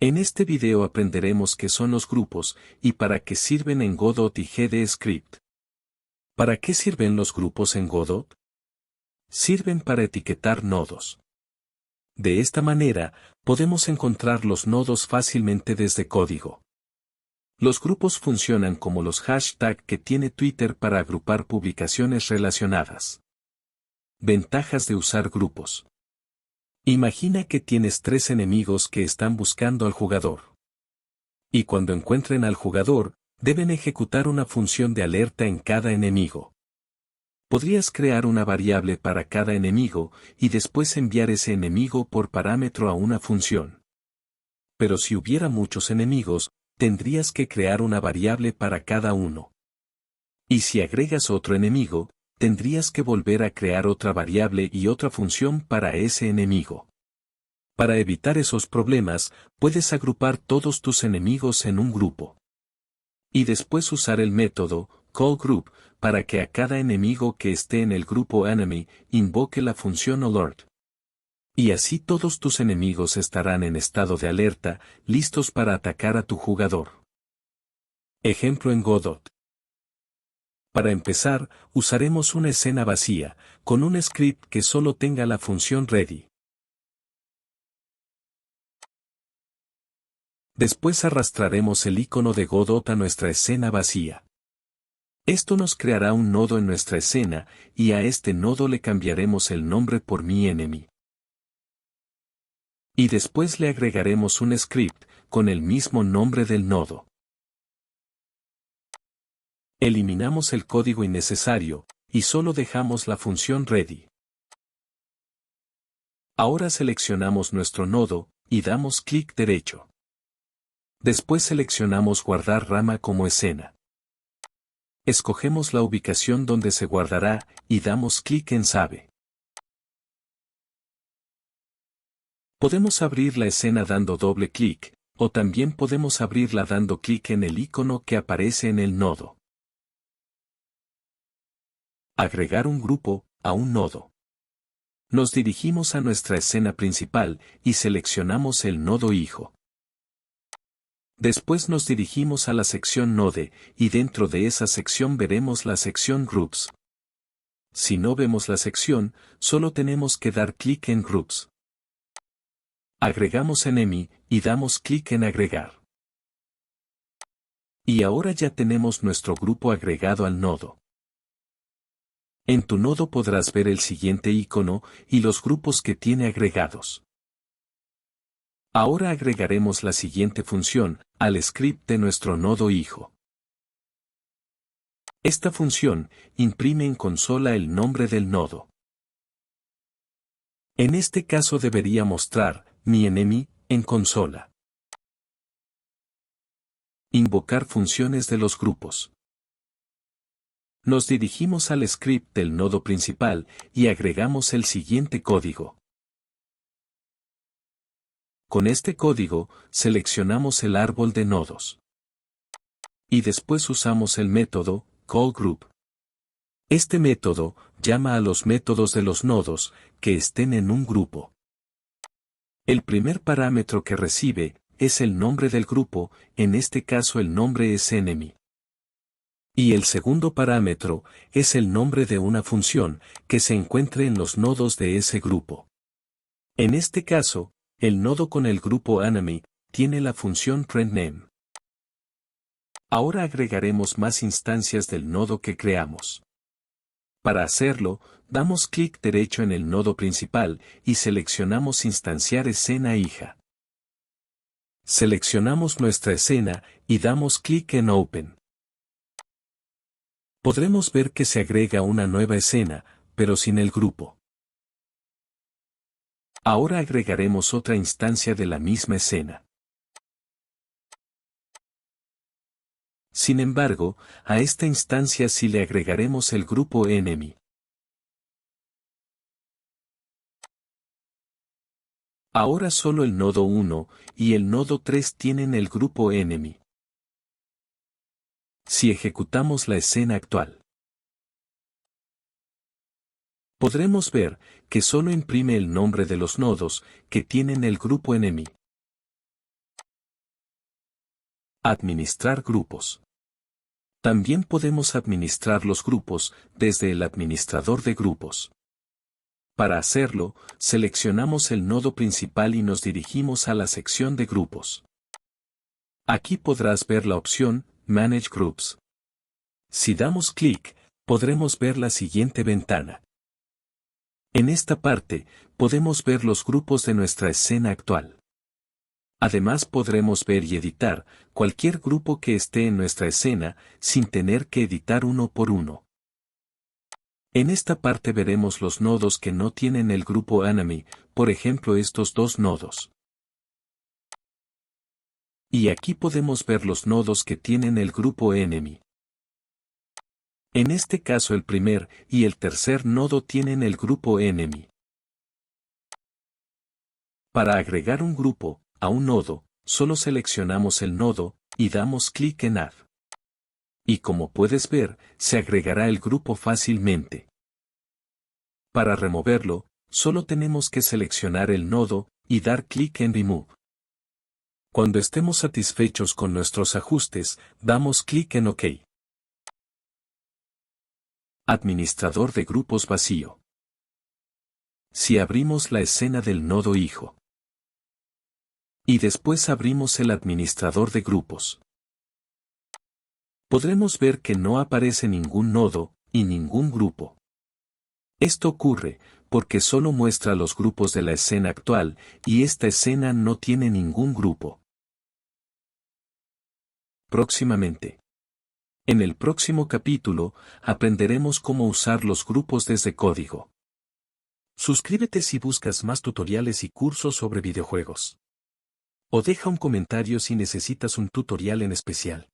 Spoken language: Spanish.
En este video aprenderemos qué son los grupos y para qué sirven en Godot y GDScript. ¿Para qué sirven los grupos en Godot? Sirven para etiquetar nodos. De esta manera, podemos encontrar los nodos fácilmente desde código. Los grupos funcionan como los hashtags que tiene Twitter para agrupar publicaciones relacionadas. Ventajas de usar grupos. Imagina que tienes 3 enemigos que están buscando al jugador. Y cuando encuentren al jugador, deben ejecutar una función de alerta en cada enemigo. Podrías crear una variable para cada enemigo y después enviar ese enemigo por parámetro a una función. Pero si hubiera muchos enemigos, tendrías que crear una variable para cada uno. Y si agregas otro enemigo, tendrías que volver a crear otra variable y otra función para ese enemigo. Para evitar esos problemas, puedes agrupar todos tus enemigos en un grupo. Y después usar el método callGroup para que a cada enemigo que esté en el grupo enemy invoque la función alert. Y así todos tus enemigos estarán en estado de alerta, listos para atacar a tu jugador. Ejemplo en Godot. Para empezar, usaremos una escena vacía, con un script que solo tenga la función ready. Después arrastraremos el icono de Godot a nuestra escena vacía. Esto nos creará un nodo en nuestra escena, y a este nodo le cambiaremos el nombre por MyEnemy. Y después le agregaremos un script, con el mismo nombre del nodo. Eliminamos el código innecesario, y solo dejamos la función ready. Ahora seleccionamos nuestro nodo, y damos clic derecho. Después seleccionamos guardar rama como escena. Escogemos la ubicación donde se guardará, y damos clic en Save. Podemos abrir la escena dando doble clic, o también podemos abrirla dando clic en el icono que aparece en el nodo. Agregar un grupo a un nodo. Nos dirigimos a nuestra escena principal y seleccionamos el nodo hijo. Después nos dirigimos a la sección Node, y dentro de esa sección veremos la sección Groups. Si no vemos la sección, solo tenemos que dar clic en Groups. Agregamos enemy, y damos clic en agregar. Y ahora ya tenemos nuestro grupo agregado al nodo. En tu nodo podrás ver el siguiente icono, y los grupos que tiene agregados. Ahora agregaremos la siguiente función, al script de nuestro nodo hijo. Esta función, imprime en consola el nombre del nodo. En este caso debería mostrar, MyEnemy, en consola. Invocar funciones de los grupos. Nos dirigimos al script del nodo principal, y agregamos el siguiente código. Con este código, seleccionamos el árbol de nodos. Y después usamos el método callGroup. Este método llama a los métodos de los nodos que estén en un grupo. El primer parámetro que recibe es el nombre del grupo, en este caso el nombre es enemy. Y el segundo parámetro es el nombre de una función que se encuentre en los nodos de ese grupo. En este caso, el nodo con el grupo enemy tiene la función printName. Ahora agregaremos más instancias del nodo que creamos. Para hacerlo, damos clic derecho en el nodo principal y seleccionamos instanciar escena hija. Seleccionamos nuestra escena y damos clic en Open. Podremos ver que se agrega una nueva escena, pero sin el grupo. Ahora agregaremos otra instancia de la misma escena. Sin embargo, a esta instancia sí le agregaremos el grupo enemy. Ahora solo el nodo 1 y el nodo 3 tienen el grupo enemy. Si ejecutamos la escena actual, podremos ver que solo imprime el nombre de los nodos que tienen el grupo enemy. Administrar grupos. También podemos administrar los grupos desde el administrador de grupos. Para hacerlo, seleccionamos el nodo principal y nos dirigimos a la sección de grupos. Aquí podrás ver la opción Manage Groups. Si damos clic, podremos ver la siguiente ventana. En esta parte, podemos ver los grupos de nuestra escena actual. Además podremos ver y editar cualquier grupo que esté en nuestra escena sin tener que editar uno por uno. En esta parte veremos los nodos que no tienen el grupo enemy, por ejemplo estos dos nodos. Y aquí podemos ver los nodos que tienen el grupo enemy. En este caso el primer y el tercer nodo tienen el grupo enemy. Para agregar un grupo a un nodo, solo seleccionamos el nodo y damos clic en Add. Y como puedes ver, se agregará el grupo fácilmente. Para removerlo, solo tenemos que seleccionar el nodo y dar clic en Remove. Cuando estemos satisfechos con nuestros ajustes, damos clic en OK. Administrador de grupos vacío. Si abrimos la escena del nodo hijo. Y después abrimos el administrador de grupos. Podremos ver que no aparece ningún nodo y ningún grupo. Esto ocurre porque solo muestra los grupos de la escena actual y esta escena no tiene ningún grupo. Próximamente. En el próximo capítulo, aprenderemos cómo usar los grupos desde código. Suscríbete si buscas más tutoriales y cursos sobre videojuegos. O deja un comentario si necesitas un tutorial en especial.